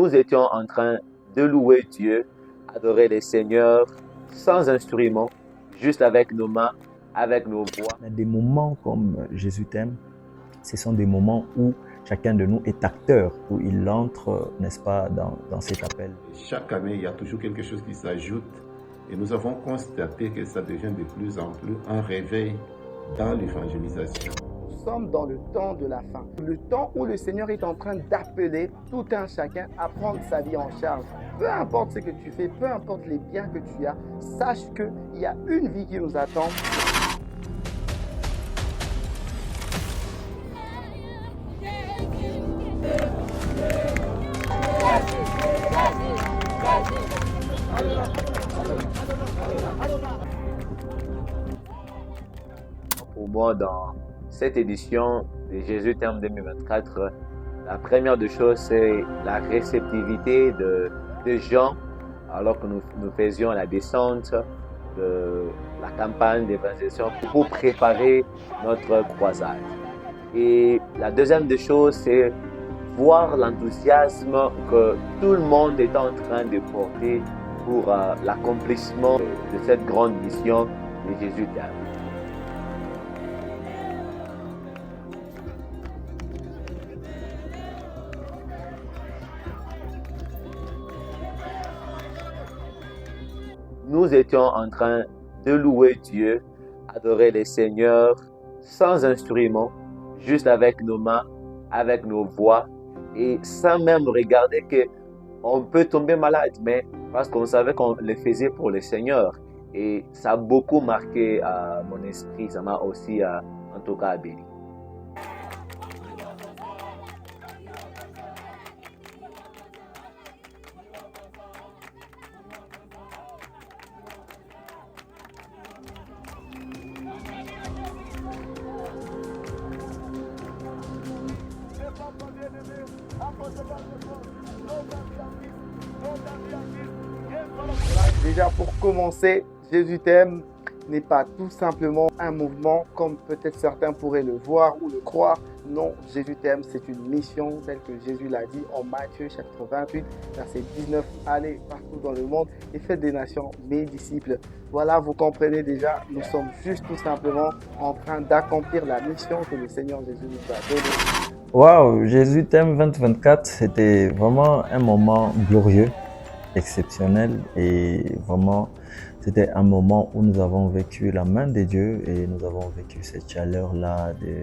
nous étions en train de louer Dieu, adorer le Seigneur sans instrument, juste avec nos mains, avec nos voix. Des moments comme Jésus t'aime, ce sont des moments où chacun de nous est acteur, où il entre, n'est-ce pas, dans cet appel. Chaque année, il y a toujours quelque chose qui s'ajoute et nous avons constaté que ça devient de plus en plus un réveil dans l'évangélisation. Nous sommes dans le temps de la fin, le temps où le Seigneur est en train d'appeler tout un chacun à prendre sa vie en charge. Peu importe ce que tu fais, peu importe les biens que tu as, sache qu'il y a une vie qui nous attend. Pour moi, dans cette édition de Jésus t'aime 2024, la première des choses, c'est la réceptivité de gens alors que nous faisions la descente de la campagne d'évangélisation pour préparer notre croisade. Et la deuxième des choses, c'est voir l'enthousiasme que tout le monde est en train de porter pour l'accomplissement de cette grande mission de Jésus t'aime. Nous étions en train de louer Dieu, adorer le Seigneur sans instrument, juste avec nos mains, avec nos voix et sans même regarder qu'on peut tomber malade, mais parce qu'on savait qu'on le faisait pour le Seigneur. Et ça a beaucoup marqué mon esprit, ça m'a aussi en tout cas béni. Déjà pour commencer, Jésus t'aime n'est pas tout simplement un mouvement comme peut-être certains pourraient le voir ou le croire. Non, Jésus t'aime, c'est une mission telle que Jésus l'a dit en Matthieu chapitre 28, verset 19. Allez partout dans le monde et faites des nations mes disciples. Voilà, vous comprenez déjà, nous sommes juste tout simplement en train d'accomplir la mission que le Seigneur Jésus nous a donnée. Waouh, Jésus t'aime 2024, c'était vraiment un moment glorieux, exceptionnel et vraiment c'était un moment où nous avons vécu la main de Dieu et nous avons vécu cette chaleur-là de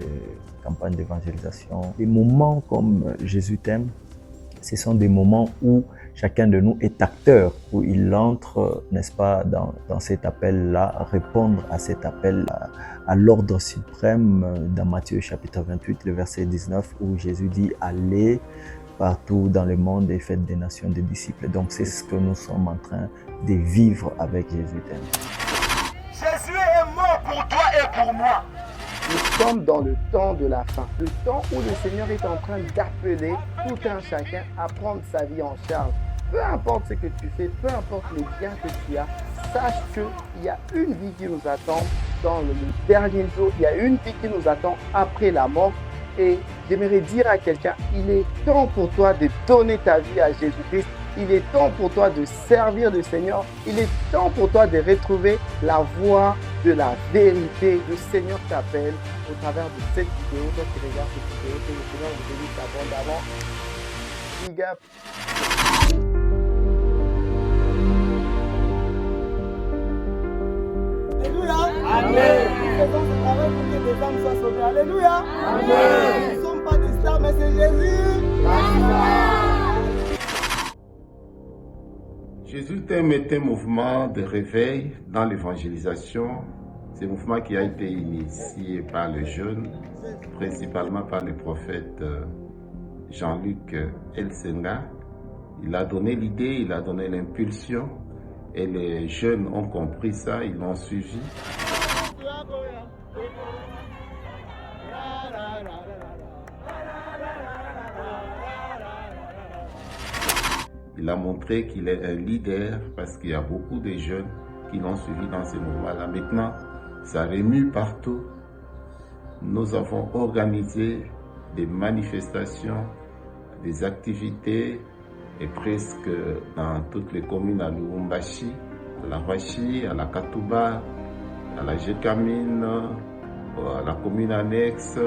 campagne d'évangélisation. Des moments comme Jésus t'aime, ce sont des moments où chacun de nous est acteur, où il entre, n'est-ce pas, dans cet appel-là, répondre à cet appel à l'ordre suprême dans Matthieu chapitre 28, le verset 19, où Jésus dit « Allez partout dans le monde et faites des nations des disciples ». Donc c'est ce que nous sommes en train de vivre avec Jésus t'aime. Jésus est mort pour toi et pour moi. Nous sommes dans le temps de la fin, le temps où le Seigneur est en train d'appeler tout un chacun à prendre sa vie en charge. Peu importe ce que tu fais, peu importe les biens que tu as, sache qu'il y a une vie qui nous attend dans le dernier jour, il y a une vie qui nous attend après la mort. Et j'aimerais dire à quelqu'un, il est temps pour toi de donner ta vie à Jésus-Christ. Il est temps pour toi de servir le Seigneur. Il est temps pour toi de retrouver la voie de la vérité. Le Seigneur t'appelle au travers de cette vidéo. Toi qui regardes cette vidéo, que le Seigneur vous bénisse abondamment. Big up. Alléluia. Amen. Nous faisons ce travail pour que des âmes soient sauvées. Alléluia. Amen. Nous ne sommes pas des stars, mais c'est Jésus. Jésus t'aime est un mouvement de réveil dans l'évangélisation. C'est un mouvement qui a été initié par les jeunes, principalement par le prophète Jean-Luc Elsenga. Il a donné l'idée, il a donné l'impulsion et les jeunes ont compris ça, ils l'ont suivi. Il a montré qu'il est un leader parce qu'il y a beaucoup de jeunes qui l'ont suivi dans ce mouvement-là. Maintenant, ça remue partout. Nous avons organisé des manifestations, des activités et presque dans toutes les communes à Lubumbashi, à la Washi, à la Katouba, à la Jekamine, à la commune annexe.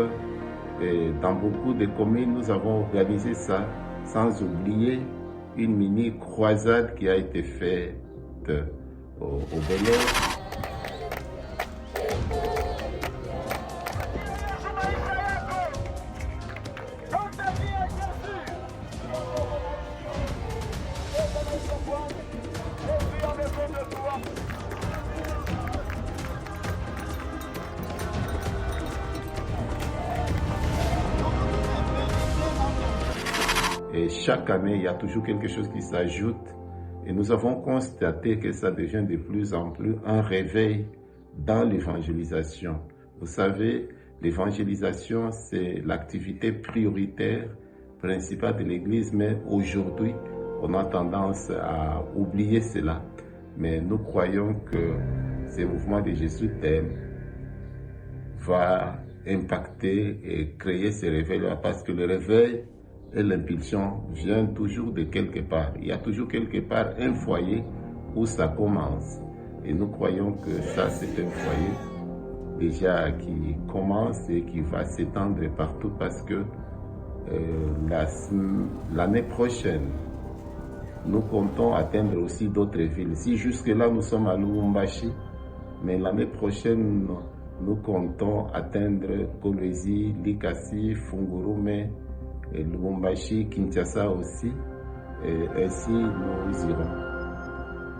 Et dans beaucoup de communes, nous avons organisé ça, sans oublier une mini croisade qui a été faite au Bel-Air. Et chaque année, il y a toujours quelque chose qui s'ajoute. Et nous avons constaté que ça devient de plus en plus un réveil dans l'évangélisation. Vous savez, l'évangélisation, c'est l'activité prioritaire, principale de l'Église, mais aujourd'hui, on a tendance à oublier cela. Mais nous croyons que ce mouvement de Jésus t'aime va impacter et créer ce réveil-là, parce que le réveil et l'impulsion viennent toujours de quelque part. Il y a toujours quelque part un foyer où ça commence. Et nous croyons que ça, c'est un foyer déjà qui commence et qui va s'étendre partout, parce que l'année prochaine, nous comptons atteindre aussi d'autres villes. Si jusque-là, nous sommes à Lubumbashi, mais l'année prochaine, nous comptons atteindre Kolwezi, Likasi, Fungurume, et Lubumbashi, Kinshasa aussi. Et ainsi, nous irons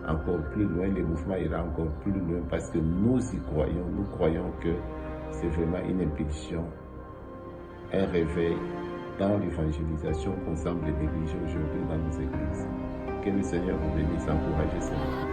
encore plus loin. Le mouvement ira encore plus loin, parce que nous y croyons. Nous croyons que c'est vraiment une impulsion, un réveil dans l'évangélisation qu'on semble négliger aujourd'hui dans nos églises. Que le Seigneur vous bénisse, encouragez ce mouvement.